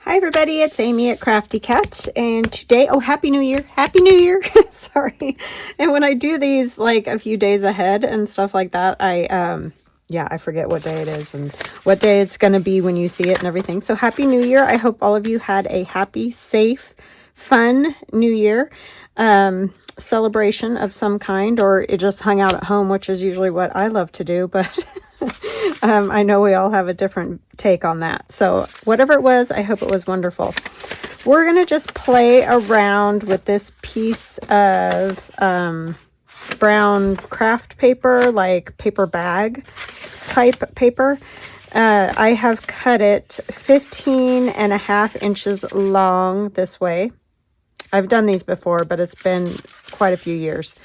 Hi everybody, it's Amy at Crafty Cat, and today, oh, Happy New Year, Happy New Year, sorry. And when I do these like a few days ahead and stuff like that, I forget what day it is and what day it's going to be when you see it and everything. So Happy New Year. I hope all of you had a happy, safe, fun New Year celebration of some kind, or it just hung out at home, which is usually what I love to do, but I know we all have a different take on that. So whatever it was, I hope it was wonderful. We're going to just play around with this piece of brown craft paper, like paper bag type paper. I have cut it 15.5 inches long this way. I've done these before, but it's been quite a few years.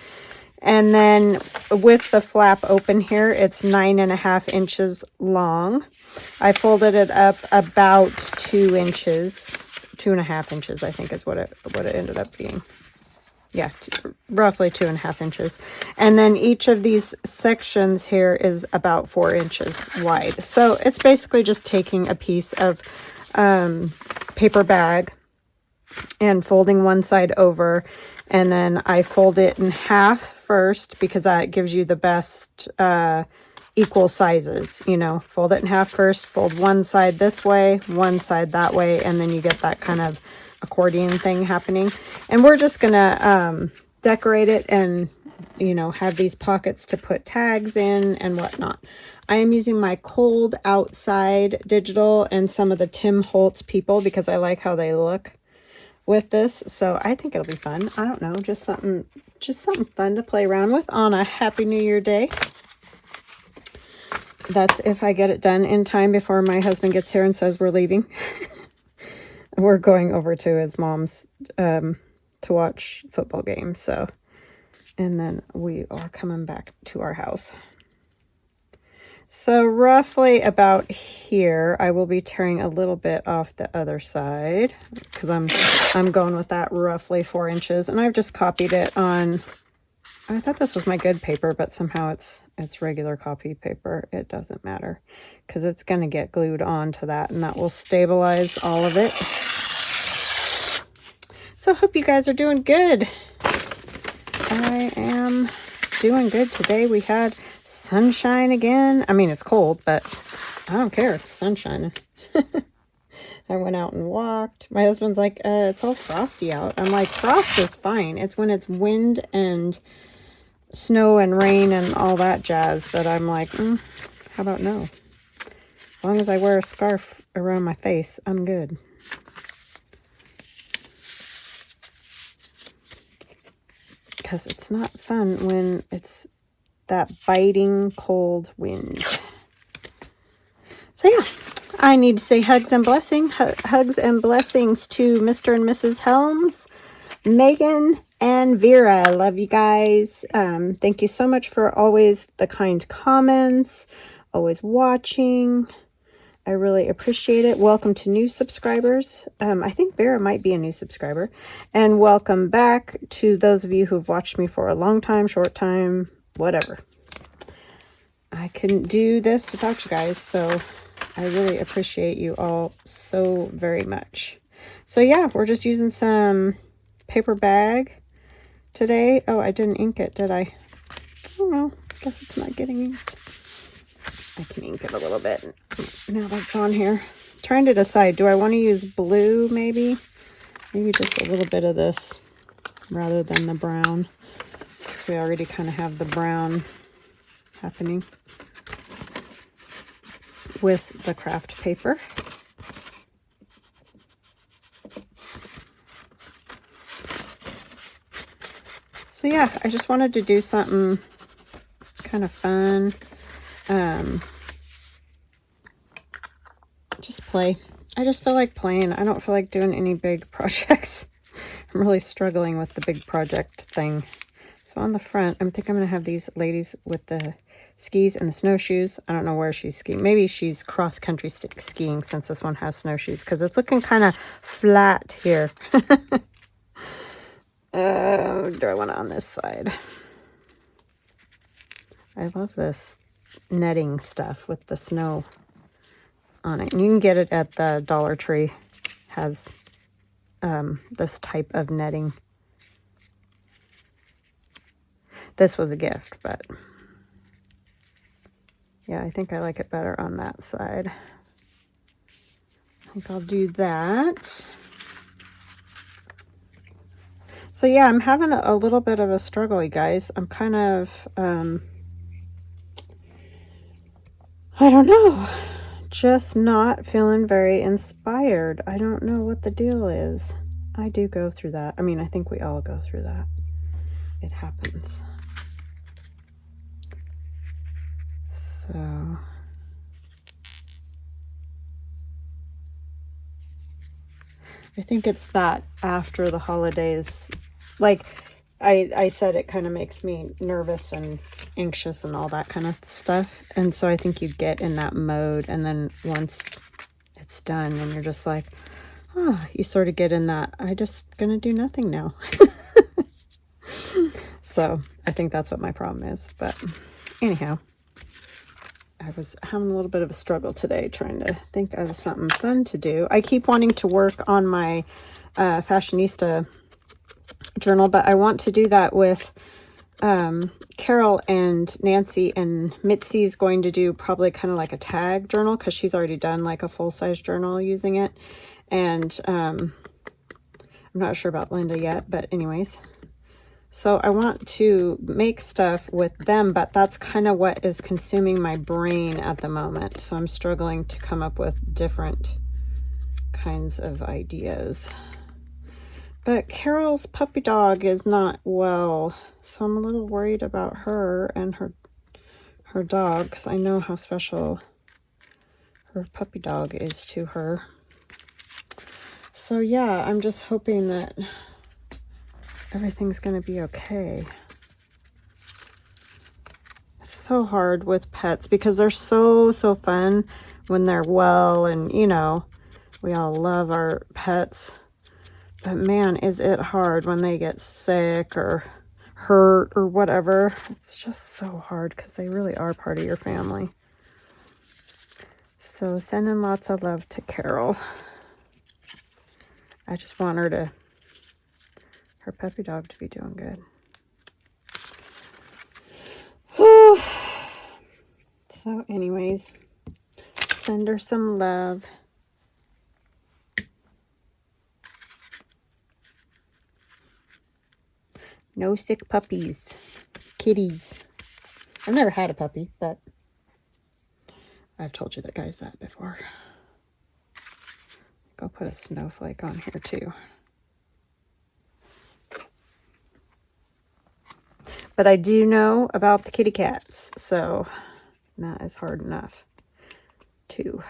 And then with the flap open here, it's 9.5 inches long. I folded it up about 2 inches, 2.5 inches, I think is what it ended up being. Yeah, roughly 2.5 inches. And then each of these sections here is about 4 inches wide. So it's basically just taking a piece of paper bag and folding one side over, and then I fold it in half first because that gives you the best equal sizes. You know, fold it in half first, fold one side this way, one side that way, and then you get that kind of accordion thing happening. And we're just gonna decorate it and, you know, have these pockets to put tags in and whatnot. I am using my Cold Outside digital and some of the Tim Holtz people because I like how they look with this, so I think it'll be fun. I don't know, just something fun to play around with on a Happy New Year day. That's if I get it done in time before my husband gets here and says we're leaving. We're going over to his mom's to watch football games, so, and then we are coming back to our house. So roughly about here, I will be tearing a little bit off the other side because I'm going with that roughly 4 inches, and I've just copied it on. I thought this was my good paper, but somehow it's regular copy paper. It doesn't matter because it's going to get glued onto that, and that will stabilize all of it. So I hope you guys are doing good. I am doing good today. We had sunshine again. I mean, it's cold, but I don't care. It's sunshine. I went out and walked. My husband's like, it's all frosty out. I'm like, frost is fine. It's when it's wind and snow and rain and all that jazz that I'm like, how about no? As long as I wear a scarf around my face, I'm good. Because it's not fun when it's that biting cold wind. So yeah, I need to say hugs and blessings to Mr. and Mrs. Helms, Megan, and Vera. I love you guys. Thank you so much for always the kind comments, always watching. I really appreciate it. Welcome to new subscribers. I think Vera might be a new subscriber. And welcome back to those of you who've watched me for a long time, short time, whatever. I couldn't do this without you guys, so I really appreciate you all so very much. So yeah, we're just using some paper bag today. Oh, I didn't ink it, did I? I don't know. I guess it's not getting inked. I can ink it a little bit now that it's on here. Trying to decide, do I want to use blue maybe? Maybe just a little bit of this rather than the brown. Since we already kind of have the brown happening with the craft paper. So yeah, I just wanted to do something kind of fun. Just play. I just feel like playing. I don't feel like doing any big projects. I'm really struggling with the big project thing. So on the front, I think I'm going to have these ladies with the skis and the snowshoes. I don't know where she's skiing. Maybe she's cross-country skiing since this one has snowshoes because it's looking kind of flat here. Do I want it on this side? I love this netting stuff with the snow on it. And you can get it at the Dollar Tree. has this type of netting. This was a gift, but yeah, I think I like it better on that side. I think I'll do that. So yeah, I'm having a little bit of a struggle, you guys. I'm kind of, I don't know, just not feeling very inspired. I don't know what the deal is. I do go through that. I mean, I think we all go through that. It happens. So I think it's that after the holidays, like I said, it kind of makes me nervous and anxious and all that kind of stuff. And so I think you get in that mode, and then once it's done and you're just like, oh, you sort of get in that, I'm just gonna do nothing now. So I think that's what my problem is. But anyhow, I was having a little bit of a struggle today trying to think of something fun to do. I keep wanting to work on my Fashionista journal, but I want to do that with Carol and Nancy, and Mitzi's going to do probably kind of like a tag journal because she's already done like a full-size journal using it. And I'm not sure about Linda yet, but anyways. So I want to make stuff with them, but that's kind of what is consuming my brain at the moment. So I'm struggling to come up with different kinds of ideas. But Carol's puppy dog is not well, so I'm a little worried about her and her dog, because I know how special her puppy dog is to her. So yeah, I'm just hoping that everything's going to be okay. It's so hard with pets because they're so fun when they're well, and you know, we all love our pets. But man, is it hard when they get sick or hurt or whatever. It's just so hard because they really are part of your family. So sending lots of love to Carol. I just want her puppy dog to be doing good. So anyways, send her some love. No sick puppies, kitties. I've never had a puppy, but I've told you that guys that before. I'll put a snowflake on here too. But I do know about the kitty cats, so that is hard enough too.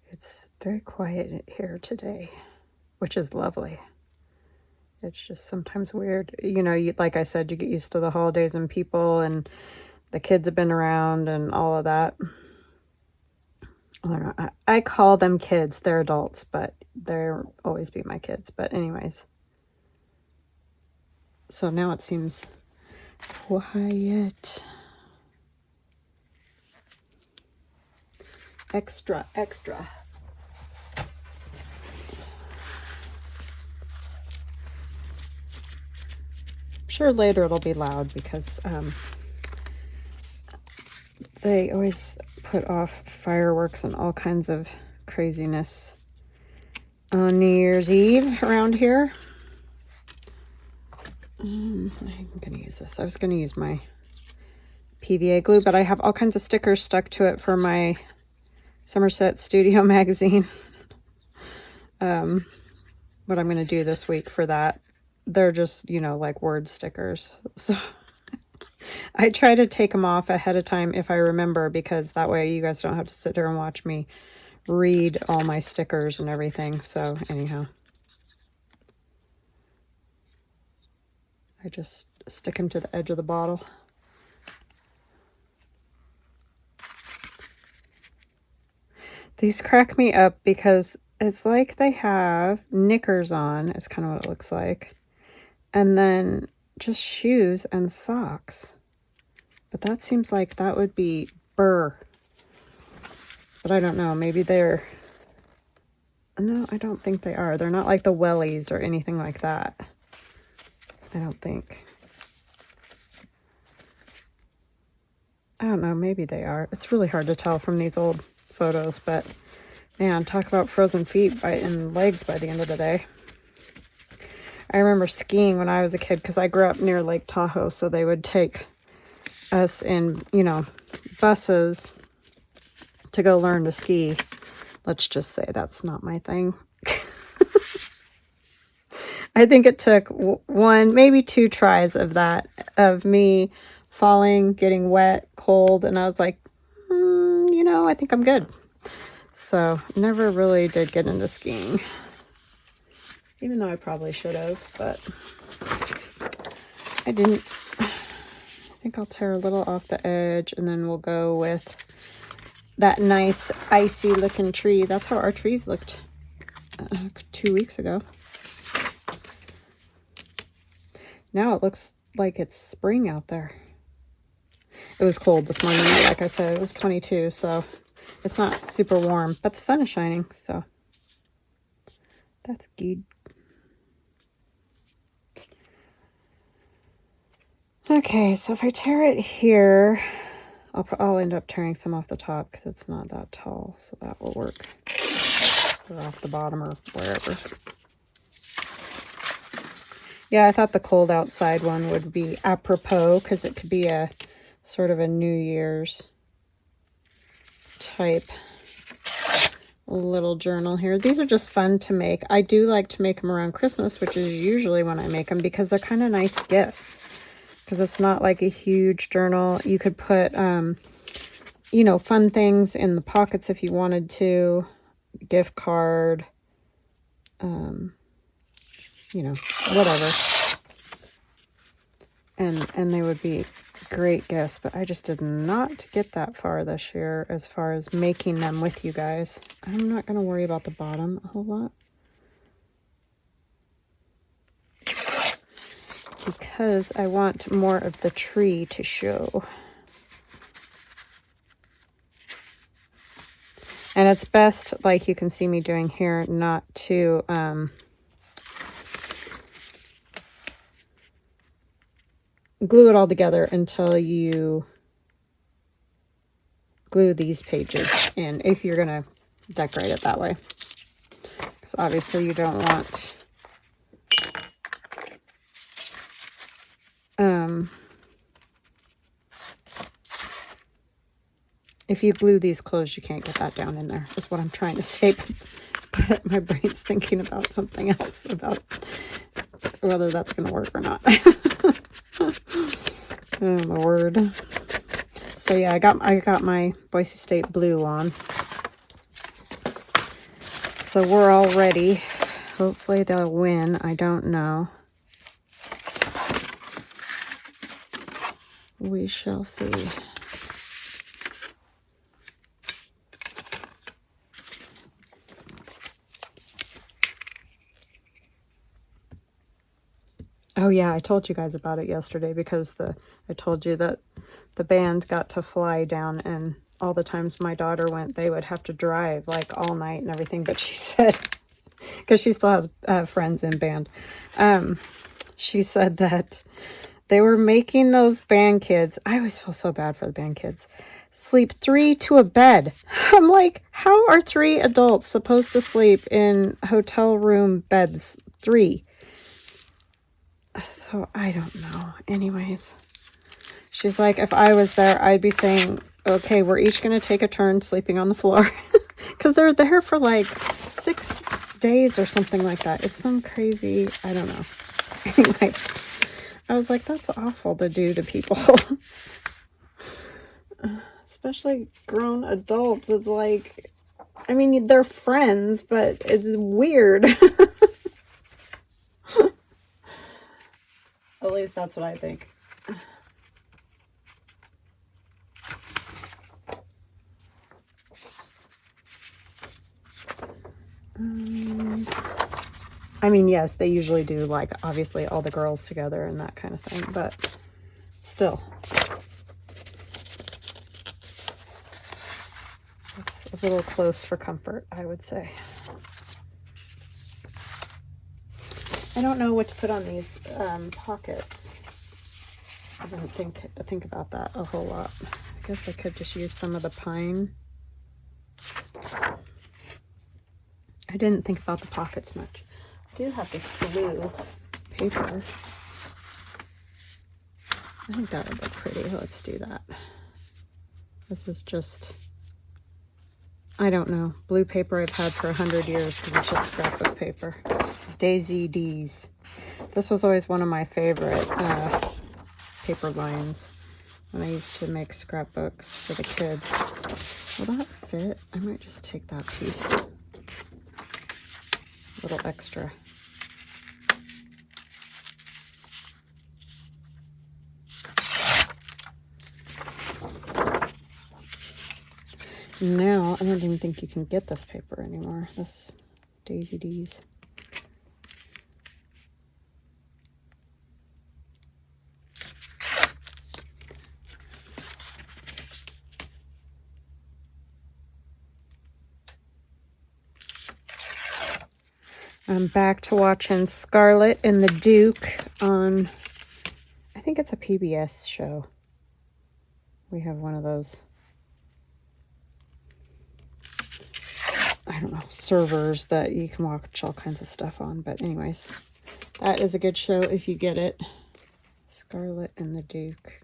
It's very quiet here today, which is lovely. It's just sometimes weird. You know, like I said, you get used to the holidays and people, and the kids have been around and all of that. I don't know. I call them kids. They're adults, but they'll always be my kids. But anyways. So now it seems quiet. Extra, extra. I'm sure later it'll be loud because they always put off fireworks and all kinds of craziness on New Year's Eve around here. I'm going to use this. I was going to use my PVA glue, but I have all kinds of stickers stuck to it for my Somerset Studio magazine. What I'm going to do this week for that. They're just, you know, like word stickers. So I try to take them off ahead of time if I remember, because that way you guys don't have to sit there and watch me read all my stickers and everything. So anyhow, I just stick them to the edge of the bottle. These crack me up because it's like they have knickers on, is kind of what it looks like. And then just shoes and socks. But that seems like that would be burr. But I don't know, maybe they're... No, I don't think they are. They're not like the wellies or anything like that. I don't think. I don't know, maybe they are. It's really hard to tell from these old photos, but man, talk about frozen feet and legs by the end of the day. I remember skiing when I was a kid because I grew up near Lake Tahoe, so they would take us in, you know, buses to go learn to ski. Let's just say that's not my thing. I think it took one, maybe 2 tries of that, of me falling, getting wet, cold, and I was like, you know, I think I'm good. So never really did get into skiing, even though I probably should have, but I didn't. I think I'll tear a little off the edge, and then we'll go with that nice icy looking tree. That's how our trees looked 2 weeks ago. Now it looks like it's spring out there. It was cold this morning, like I said, it was 22, so it's not super warm, but the sun is shining, so that's good. Okay, so if I tear it here, I'll end up tearing some off the top because it's not that tall, so that will work. Or off the bottom or wherever. Yeah, I thought the cold outside one would be apropos because it could be a sort of a New Year's type little journal here. These are just fun to make. I do like to make them around Christmas, which is usually when I make them because they're kind of nice gifts. Because it's not like a huge journal. You could put, you know, fun things in the pockets if you wanted to. Gift card. You know, whatever. And they would be great gifts. But I just did not get that far this year as far as making them with you guys. I'm not going to worry about the bottom a whole lot. Because I want more of the tree to show. And it's best, like you can see me doing here, not to glue it all together until you glue these pages in, if you're going to decorate it that way. Because obviously you don't want... if you glue these closed, you can't get that down in there, is what I'm trying to say. But my brain's thinking about something else, about whether that's going to work or not. Oh, my word. So yeah, I got my Boise State blue on. So we're all ready. Hopefully they'll win. I don't know. We shall see. Oh yeah, I told you guys about it yesterday because I told you that the band got to fly down, and all the times my daughter went, they would have to drive like all night and everything. But she said, because she still has friends in band, she said that they were making those band kids, I always feel so bad for the band kids, sleep 3 to a bed. I'm like, how are 3 adults supposed to sleep in hotel room beds? 3. So I don't know. Anyways, she's like, if I was there, I'd be saying, okay, we're each going to take a turn sleeping on the floor. Because they're there for like 6 days or something like that. It's some crazy, I don't know. Anyway, I was like, that's awful to do to people. Especially grown adults. It's like, I mean, they're friends, but it's weird. At least that's what I think. I mean, yes, they usually do, like, obviously all the girls together and that kind of thing, but still. It's a little close for comfort, I would say. I don't know what to put on these pockets. I didn't think about that a whole lot. I guess I could just use some of the pine. I didn't think about the pockets much. I do have this blue paper. I think that would look pretty. Let's do that. This is just, I don't know, blue paper I've had for 100 years because it's just scrapbook paper. Daisy D's. This was always one of my favorite paper lines when I used to make scrapbooks for the kids. Will that fit? I might just take that piece. A little extra. Now, I don't even think you can get this paper anymore. This Daisy D's. I'm back to watching Scarlet and the Duke on, I think it's a PBS show. We have one of those, I don't know, servers that you can watch all kinds of stuff on. But anyways, that is a good show if you get it. Scarlet and the Duke.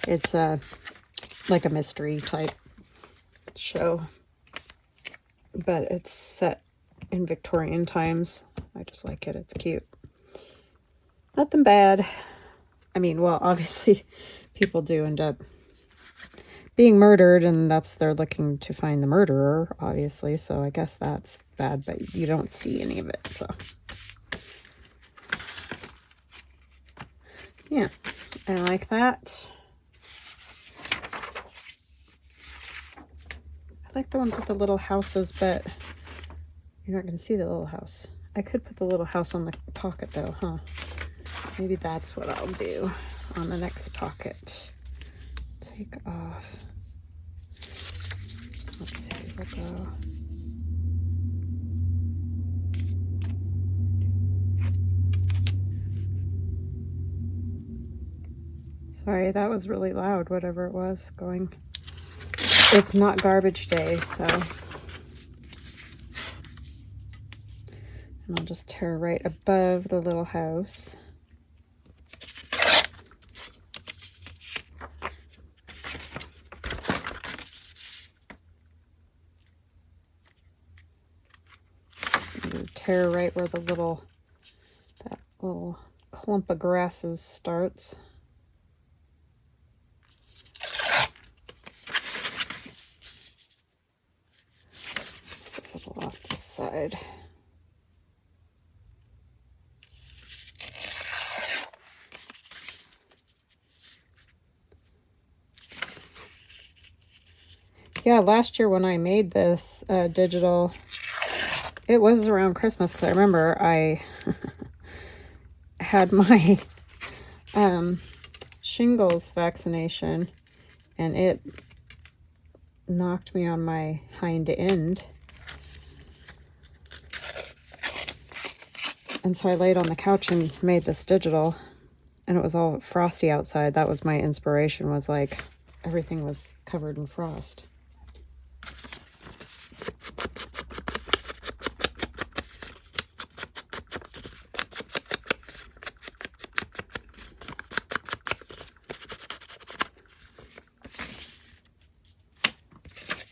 It's like a mystery type show, but it's set in Victorian times. I just like it. It's cute. Nothing bad. I mean, well, obviously people do end up being murdered, and they're looking to find the murderer, obviously. So I guess that's bad, but you don't see any of it. So yeah, I like that. I like the ones with the little houses, but you're not going to see the little house. I could put the little house on the pocket though, huh? Maybe that's what I'll do on the next pocket. Take off. Let's see, we'll go. Sorry, that was really loud, whatever it was going. It's not garbage day, so. And I'll just tear right above the little house. Tear right where that little clump of grasses starts. Just a little off this side. Yeah, last year when I made this digital, it was around Christmas, because I remember I had my shingles vaccination, and it knocked me on my hind end. And so I laid on the couch and made this digital, and it was all frosty outside. That was my inspiration, was like everything was covered in frost.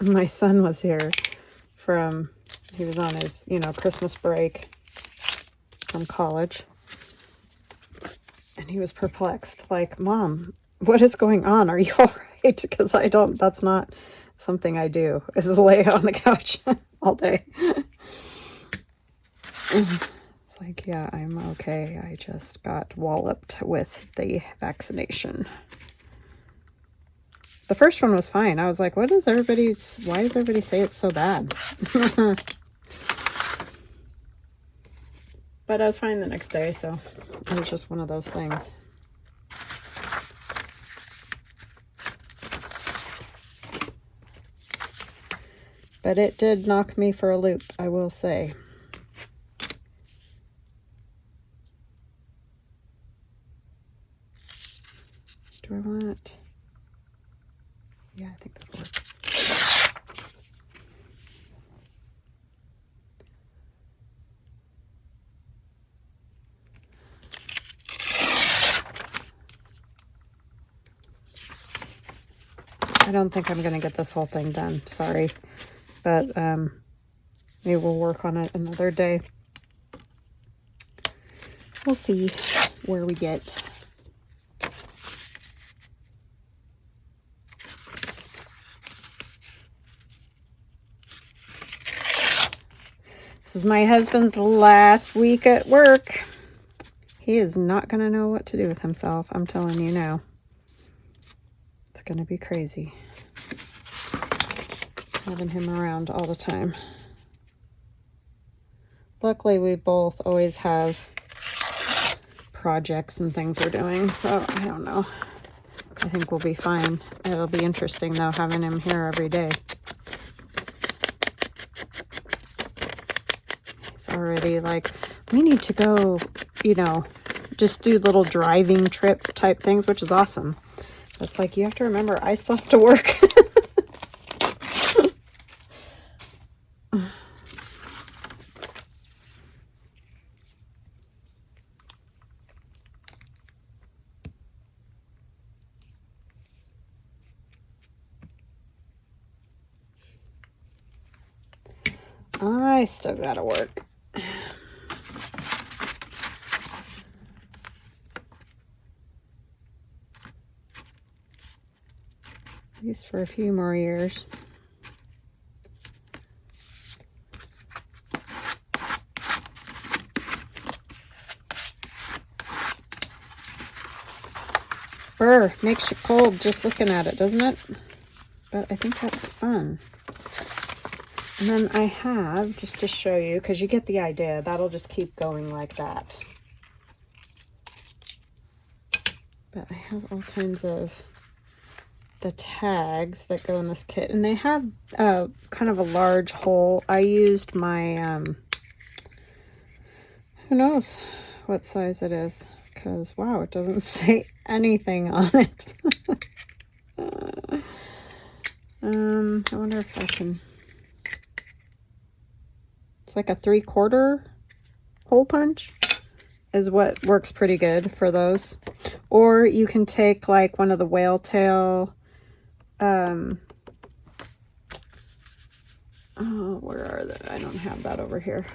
My son was here he was on his, Christmas break from college. And he was perplexed, like, Mom, what is going on? Are you all right? Because that's not something I do, is lay on the couch all day. It's like, yeah, I'm okay. I just got walloped with the vaccination. The first one was fine. I was like, why does everybody say it's so bad? But I was fine the next day, so it was just one of those things. But it did knock me for a loop, I will say. Do I want... Yeah, I think that'll work. I don't think I'm going to get this whole thing done. Sorry. But maybe we'll work on it another day. We'll see where we get. This is my husband's last week at work. He is not going to know what to do with himself. I'm telling you now. It's going to be crazy. Having him around all the time. Luckily, we both always have projects and things we're doing, so I don't know. I think we'll be fine. It'll be interesting, though, having him here every day. He's already like, we need to go, you know, just do little driving trip type things, which is awesome. But it's like, you have to remember, I still have to work. I still gotta work. At least for a few more years. Brr, makes you cold just looking at it, doesn't it? But I think that's fun. And then I have, just to show you, because you get the idea, that'll just keep going like that. But I have all kinds of the tags that go in this kit. And they have kind of a large hole. I used my, who knows what size it is. Because, wow, it doesn't say anything on it. I wonder if I can... It's like a 3/4 hole punch is what works pretty good for those. Or you can take like one of the whale tail, oh, where are they? I don't have that over here.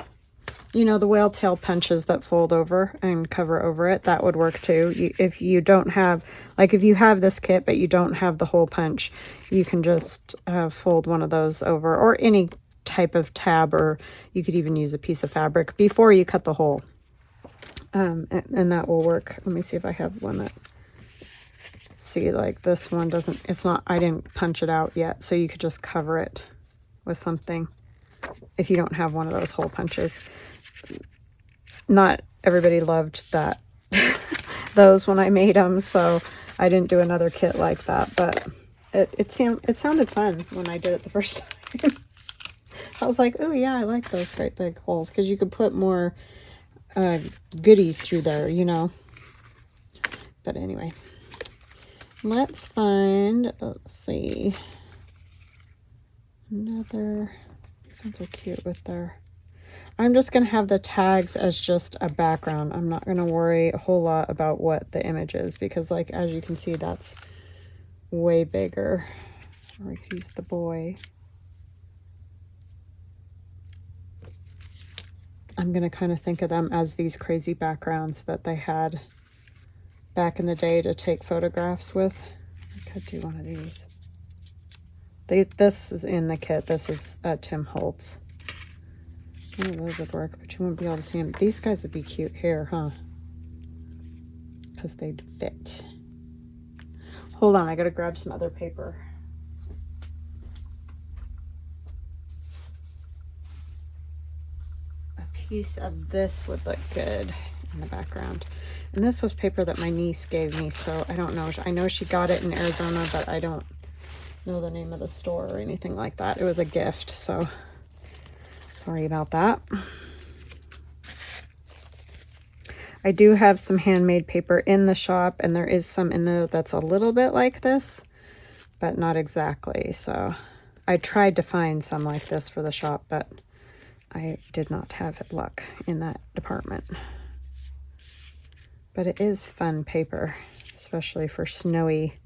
You know, the whale tail punches that fold over and cover over it, that would work too. If you don't have, like if you have this kit but you don't have the hole punch, you can just fold one of those over, or any type of tab, or you could even use a piece of fabric before you cut the hole. And that will work. Let me see if I have one that, see, like this one doesn't, it's not, I didn't punch it out yet, so you could just cover it with something if you don't have one of those hole punches. Not everybody loved that those when I made them, so I didn't do another kit like that, but it sounded fun when I did it the first time. I was like, oh yeah, I like those great big holes, because you could put more goodies through there, you know. But anyway, let's find, let's see, another, these ones are cute with their, I'm just going to have the tags as just a background. I'm not going to worry a whole lot about what the image is, because like, as you can see, that's way bigger. Or I could use the boy. I'm going to kind of think of them as these crazy backgrounds that they had back in the day to take photographs with. I could do one of these. This is in the kit. This is Tim Holtz. One of those would work, but you won't be able to see them. These guys would be cute here, huh? Because they'd fit. Hold on, I got to grab some other paper. piece of this would look good in the background. And this was paper that my niece gave me, so I don't know. I know she got it in Arizona, but I don't know the name of the store or anything like that. It was a gift, so sorry about that. I do have some handmade paper in the shop, and there is some in there that's a little bit like this, but not exactly. So I tried to find some like this for the shop, but I did not have luck in that department. But it is fun paper, especially for snowy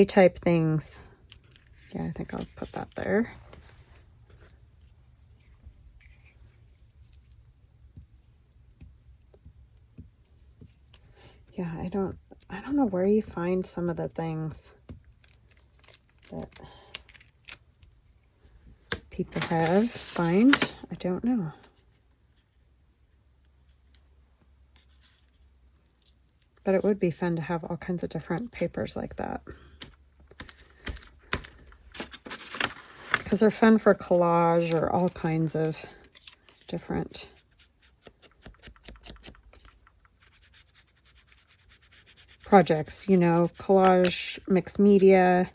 type things. Yeah, I think I'll put that there. Yeah, I don't know where you find some of the things that people find. I don't know. But it would be fun to have all kinds of different papers like that. Because they're fun for collage or all kinds of different projects, you know, collage, mixed media,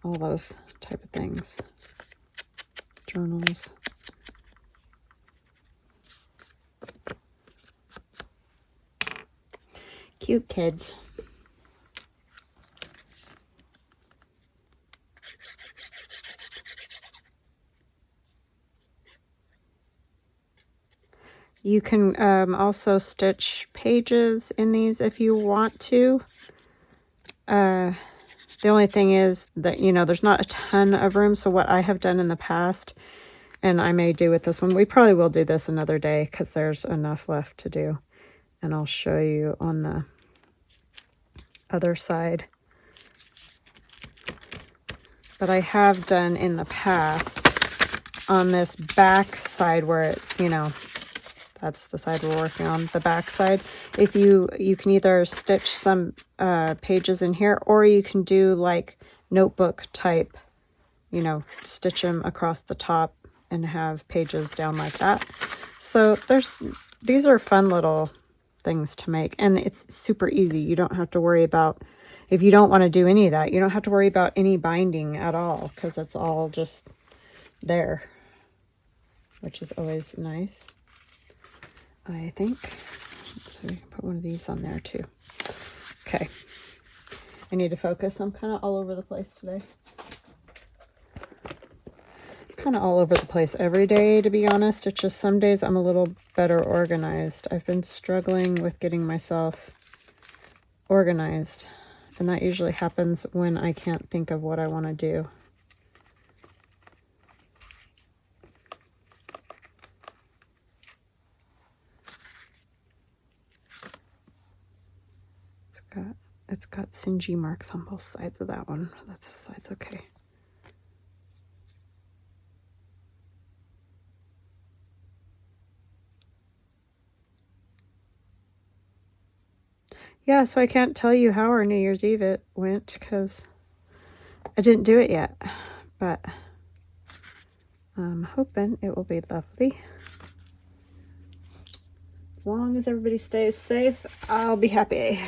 all those type of things. Journals. Cute kids. You can also stitch pages in these if you want to. The only thing is that, you know, there's not a ton of room. So what I have done in the past, and I may do with this one, we probably will do this another day because there's enough left to do. And I'll show you on the other side. But I have done in the past on this back side where it, you know, that's the side we're working on, the back side. If you can either stitch some pages in here, or you can do like notebook type, you know, stitch them across the top and have pages down like that. So these are fun little things to make, and it's super easy. You don't have to worry about, if you don't want to do any of that, you don't have to worry about any binding at all, because it's all just there, which is always nice, I think. So we can put one of these on there too. Okay. I need to focus. I'm kind of all over the place today. Kind of all over the place every day, to be honest. It's just some days I'm a little better organized. I've been struggling with getting myself organized, and that usually happens when I can't think of what I want to do. It's got singy marks on both sides of that one. That's the sides, okay. Yeah, so I can't tell you how our New Year's Eve it went because I didn't do it yet, but I'm hoping it will be lovely. As long as everybody stays safe, I'll be happy.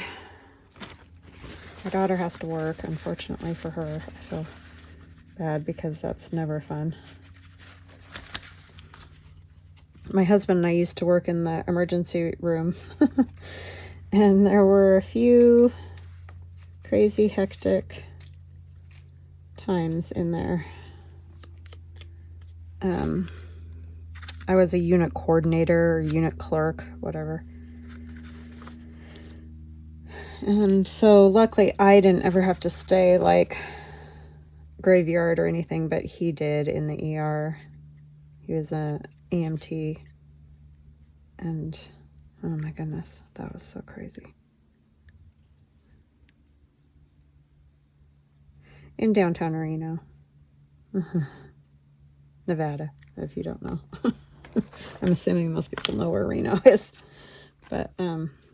My daughter has to work, unfortunately for her. I feel bad because that's never fun. My husband and I used to work in the emergency room. And there were a few crazy, hectic times in there. I was a unit coordinator or unit clerk, whatever. And so luckily I didn't ever have to stay like graveyard or anything, but he did in the ER. He was an EMT. And oh my goodness, that was so crazy. In downtown Reno. Nevada, if you don't know. I'm assuming most people know where Reno is. But,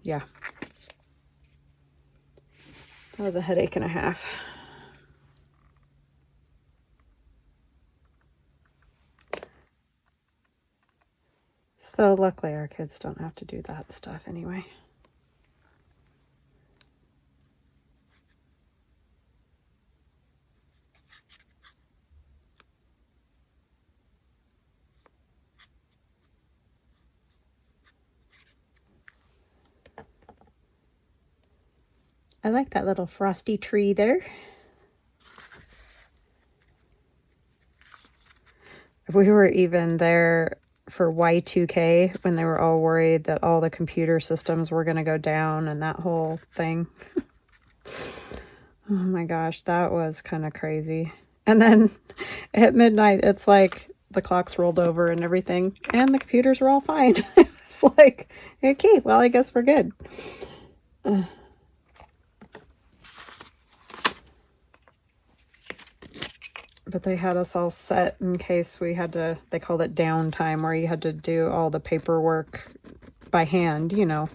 yeah. That was a headache and a half. So luckily our kids don't have to do that stuff anyway. I like that little frosty tree there. We were even there for Y2K when they were all worried that all the computer systems were going to go down and that whole thing. Oh my gosh, that was kind of crazy. And then at midnight, it's like the clocks rolled over and everything, and the computers were all fine. It's like, okay, well, I guess we're good. But they had us all set in case we had to, they called it downtime, where you had to do all the paperwork by hand, you know,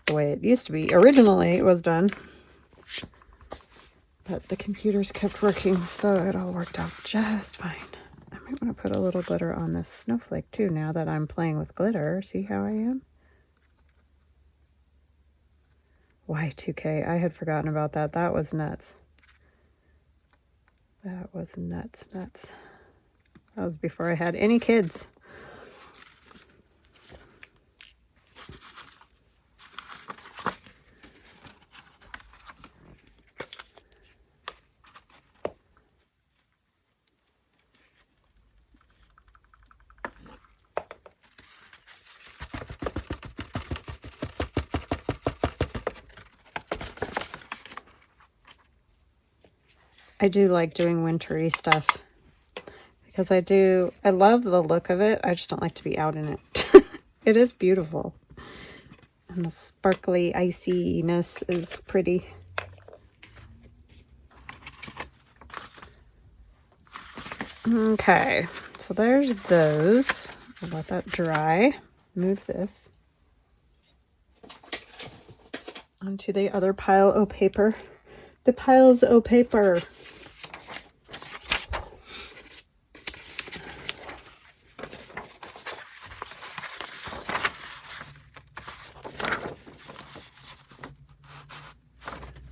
the way it used to be. Originally, it was done. But the computers kept working, so it all worked out just fine. I might want to put a little glitter on this snowflake, too, now that I'm playing with glitter. See how I am? Y2K. I had forgotten about that. That was nuts. That was nuts. That was before I had any kids. I do like doing wintry stuff because I love the look of it. I just don't like to be out in it. It is beautiful. And the sparkly iciness is pretty. Okay, so there's those. I'll let that dry. Move this onto the other pile of paper. The piles of paper.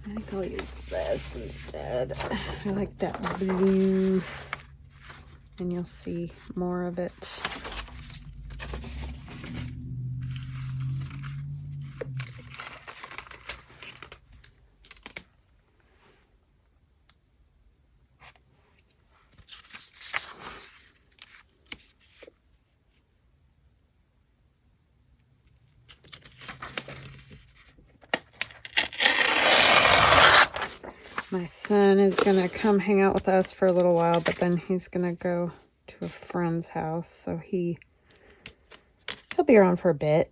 I think I'll use this instead. I like that blue. And you'll see more of it. My son is going to come hang out with us for a little while, but then he's going to go to a friend's house, so he'll be around for a bit.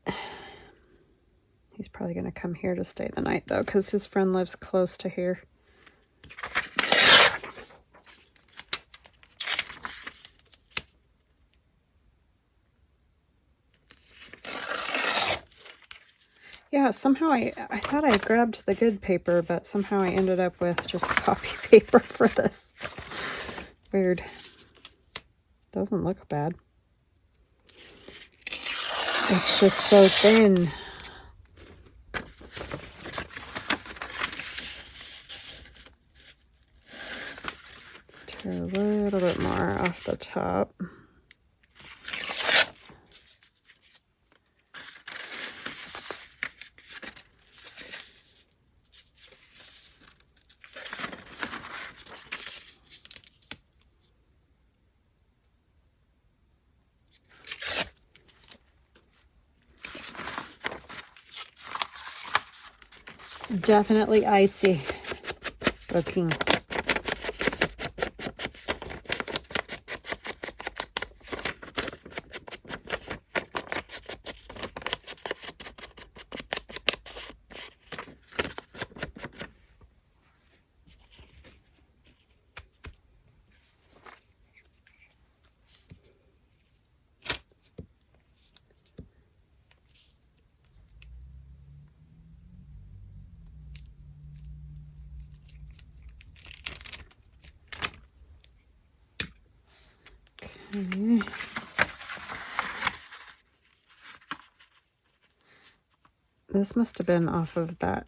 He's probably going to come here to stay the night, though, because his friend lives close to here. Yeah, somehow I thought I grabbed the good paper, but somehow I ended up with just copy paper for this. Weird. Doesn't look bad. It's just so thin. Let's tear a little bit more off the top. Definitely icy looking. Okay. This must have been off of that.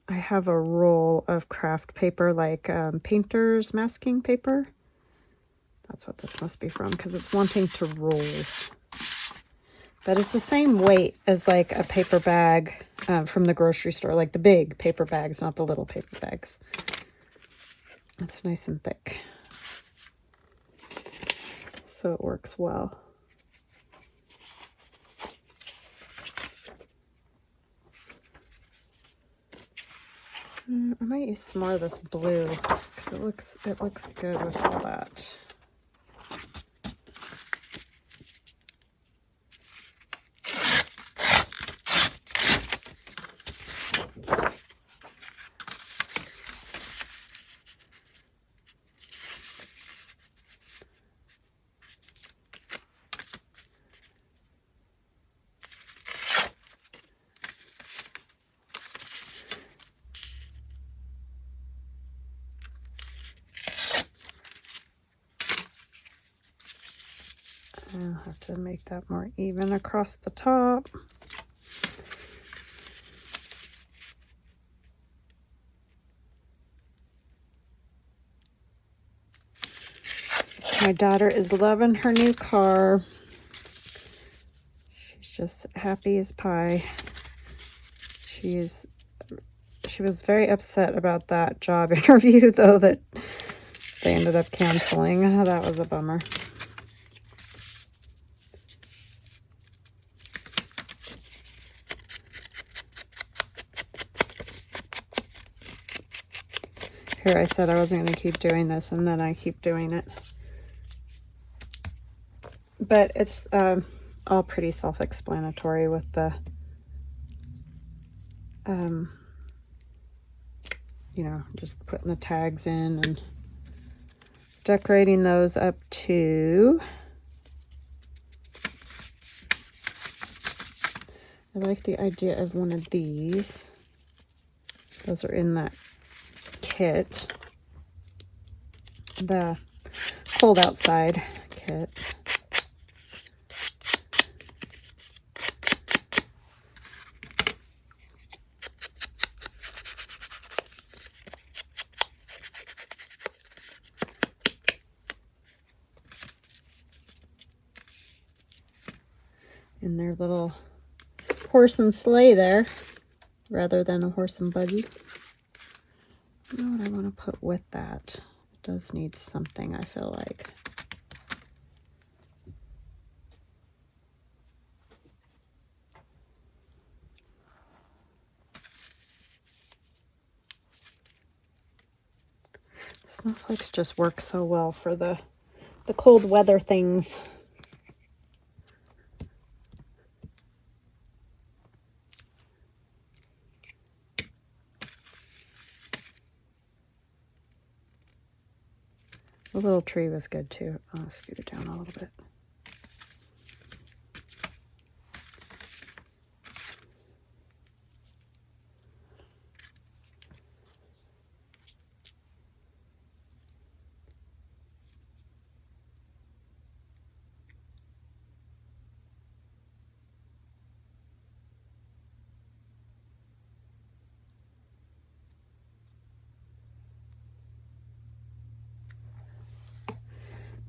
I have a roll of craft paper, like painter's masking paper. That's what this must be from, because it's wanting to roll. But it's the same weight as like a paper bag from the grocery store, like the big paper bags, not the little paper bags. It's nice and thick. So it works well. I might use some more of this blue because it looks good with all that. I'll have to make that more even across the top. My daughter is loving her new car. She's just happy as pie. She was very upset about that job interview, though, that they ended up canceling. That was a bummer. Here, I said I wasn't going to keep doing this, and then I keep doing it. But it's all pretty self-explanatory with the, you know, just putting the tags in and decorating those up too. I like the idea of one of these. Those are in that kit, the Cold Outside kit. In their little horse and sleigh there, rather than a horse and buggy. I don't know what I want to put with that. It does need something, I feel like. Snowflakes just work so well for the cold weather things. The little tree was good too. I'll scoot it down a little bit.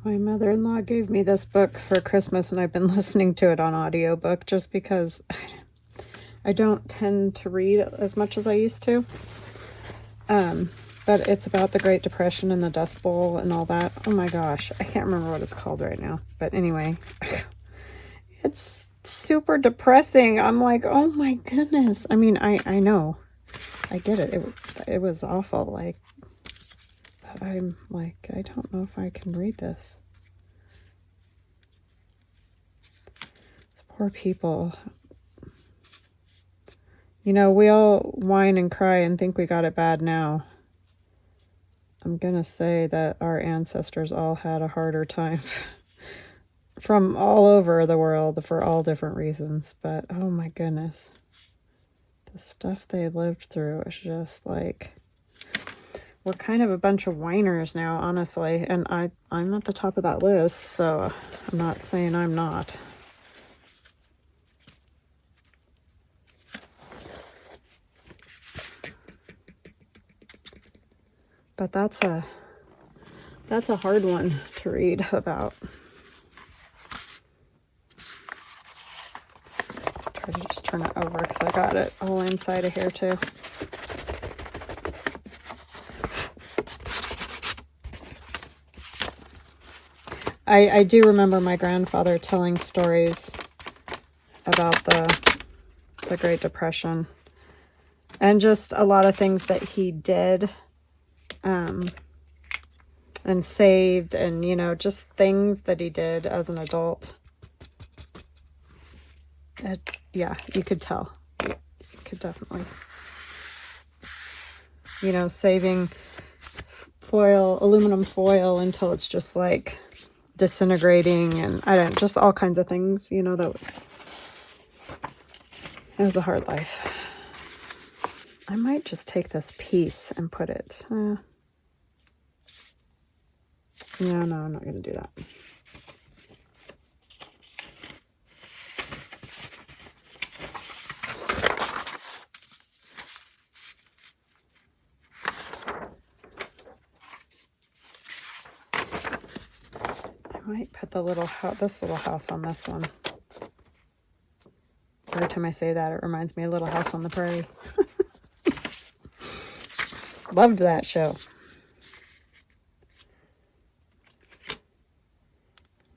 My mother-in-law gave me this book for Christmas, and I've been listening to it on audiobook just because I don't tend to read as much as I used to. But it's about the Great Depression and the Dust Bowl and all that. Oh my gosh, I can't remember what it's called right now. But anyway, it's super depressing. I'm like, oh my goodness. I mean, I know. I get it. It was awful. Like, I'm like, I don't know if I can read this. These poor people. You know, we all whine and cry and think we got it bad now. I'm gonna say that our ancestors all had a harder time from all over the world for all different reasons. But oh my goodness. The stuff they lived through is just like... We're kind of a bunch of whiners now, honestly, and I'm at the top of that list, so I'm not saying I'm not. But that's a hard one to read about. Try to just turn it over because I got it all inside of here too. I do remember my grandfather telling stories about the Great Depression and just a lot of things that he did and saved, and you know, just things that he did as an adult. Yeah, you could tell. You could definitely, you know, saving foil, aluminum foil until it's just like disintegrating, and I don't, just all kinds of things, you know, that it was a hard life. I might just take this piece and put it, yeah, no, I'm not going to do that. I might put the little this little house on this one. Every time I say that, it reminds me of Little House on the Prairie. Loved that show.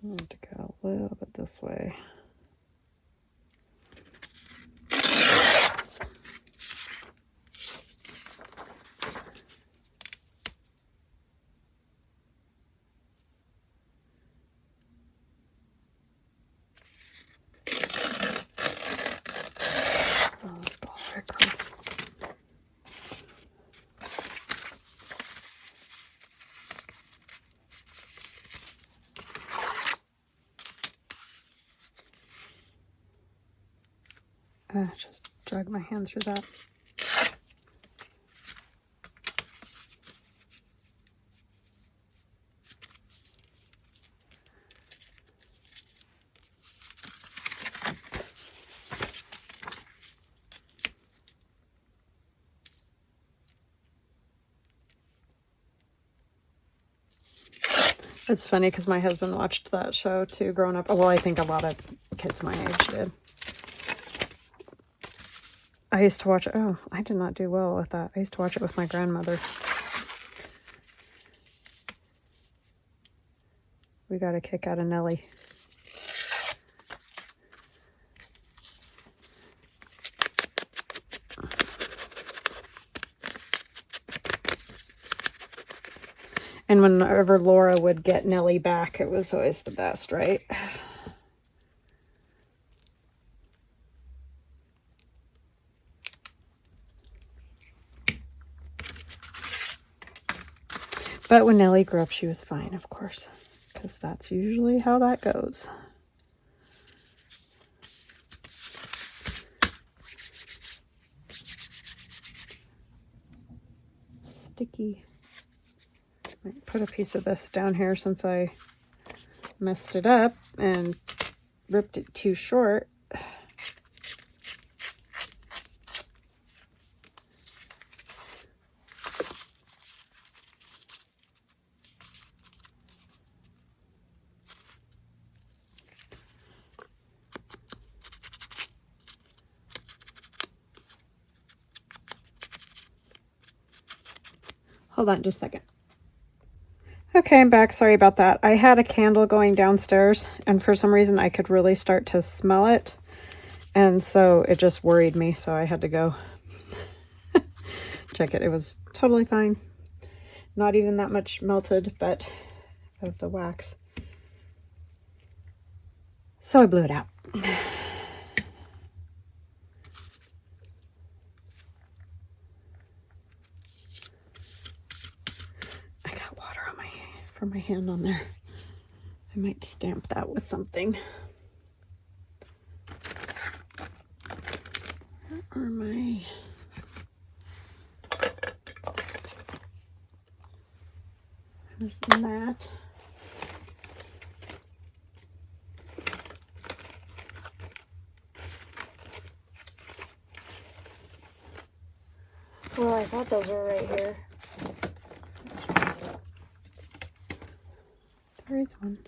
I have to go a little bit this way. Just drag my hand through that. It's funny because my husband watched that show too growing up. Well, I think a lot of kids my age did. I used to watch it. Oh, I did not do well with that. I used to watch it with my grandmother. We got a kick out of Nellie. And whenever Laura would get Nellie back, it was always the best, right? But when Nellie grew up, she was fine, of course, because that's usually how that goes. Sticky. Might put a piece of this down here since I messed it up and ripped it too short. Hold on just a second. Okay, I'm back. Sorry about that. I had a candle going downstairs, and for some reason I could really start to smell it. And so it just worried me, so I had to go check it. It was totally fine. Not even that much melted, but of the wax. So I blew it out. My hand on there. I might stamp that with something. Where are my... There's that. Well, I thought those were right here. There is one.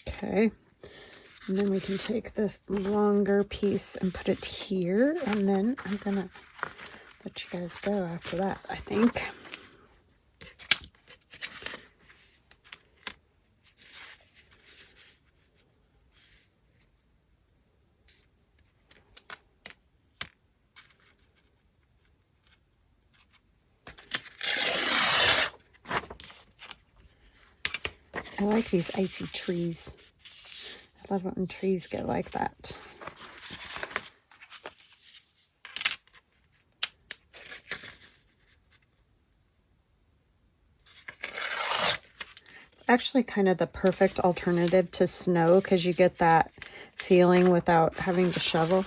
Okay. And then we can take this longer piece and put it here. And then I'm going to let you guys go after that, I think. I like these icy trees. I love it when trees get like that. It's actually kind of the perfect alternative to snow because you get that feeling without having to shovel.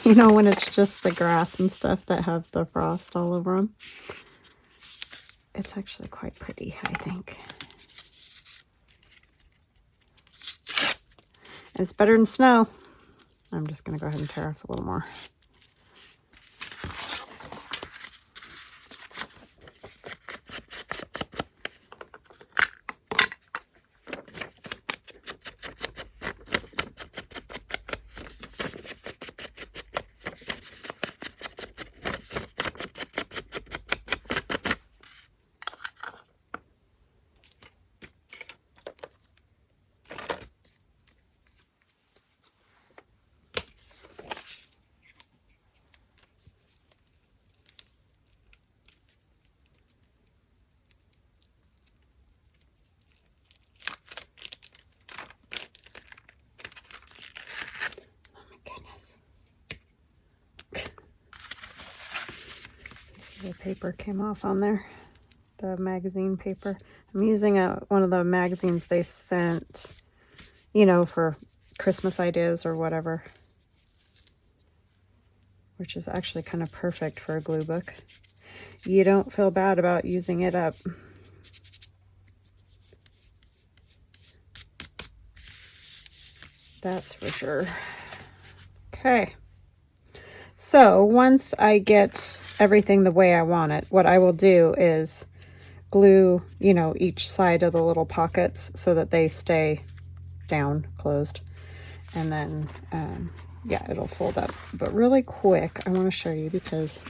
You know, when it's just the grass and stuff that have the frost all over them. It's actually quite pretty, I think. It's better than snow. I'm just going to go ahead and tear off a little more. The paper came off on there, the magazine paper. I'm using one of the magazines they sent, you know, for Christmas ideas or whatever, which is actually kind of perfect for a glue book. You don't feel bad about using it up. That's for sure. Okay. So once I get everything the way I want it, what I will do is glue, you know, each side of the little pockets so that they stay down, closed. And then, yeah, it'll fold up. But really quick, I want to show you because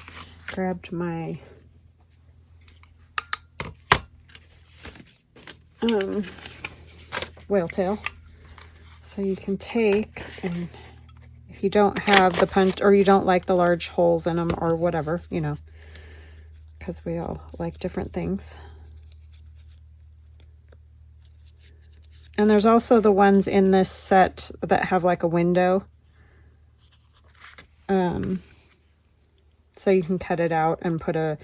I grabbed my whale tail. So you can take, and if you don't have the punch, or you don't like the large holes in them or whatever, you know, because we all like different things. And there's also the ones in this set that have like a window. So you can cut it out and put a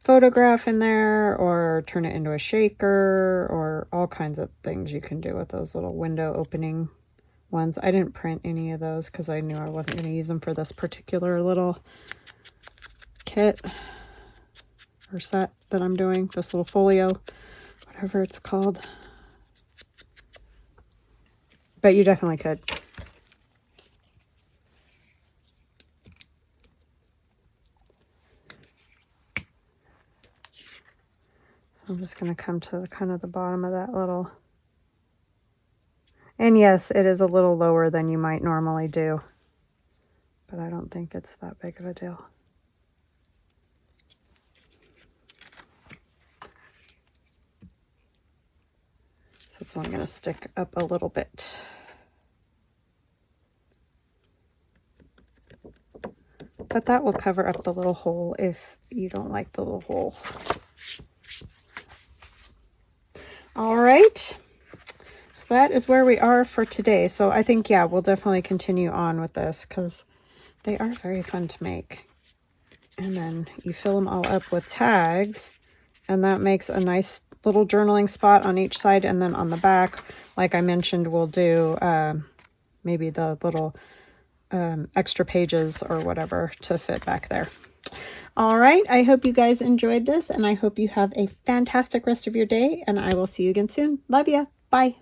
photograph in there or turn it into a shaker or all kinds of things you can do with those little window opening ones. I didn't print any of those because I knew I wasn't going to use them for this particular little kit or set that I'm doing, this little folio, whatever it's called. But you definitely could. So I'm just going to come to the kind of the bottom of that little. And yes, it is a little lower than you might normally do, but I don't think it's that big of a deal. So it's only going to stick up a little bit. But that will cover up the little hole if you don't like the little hole. All right. So that is where we are for today. So I think, yeah, we'll definitely continue on with this because they are very fun to make. And then you fill them all up with tags, and that makes a nice little journaling spot on each side. And then on the back, like I mentioned, we'll do maybe the little extra pages or whatever to fit back there. All right, I hope you guys enjoyed this, and I hope you have a fantastic rest of your day, and I will see you again soon. Love ya. Bye.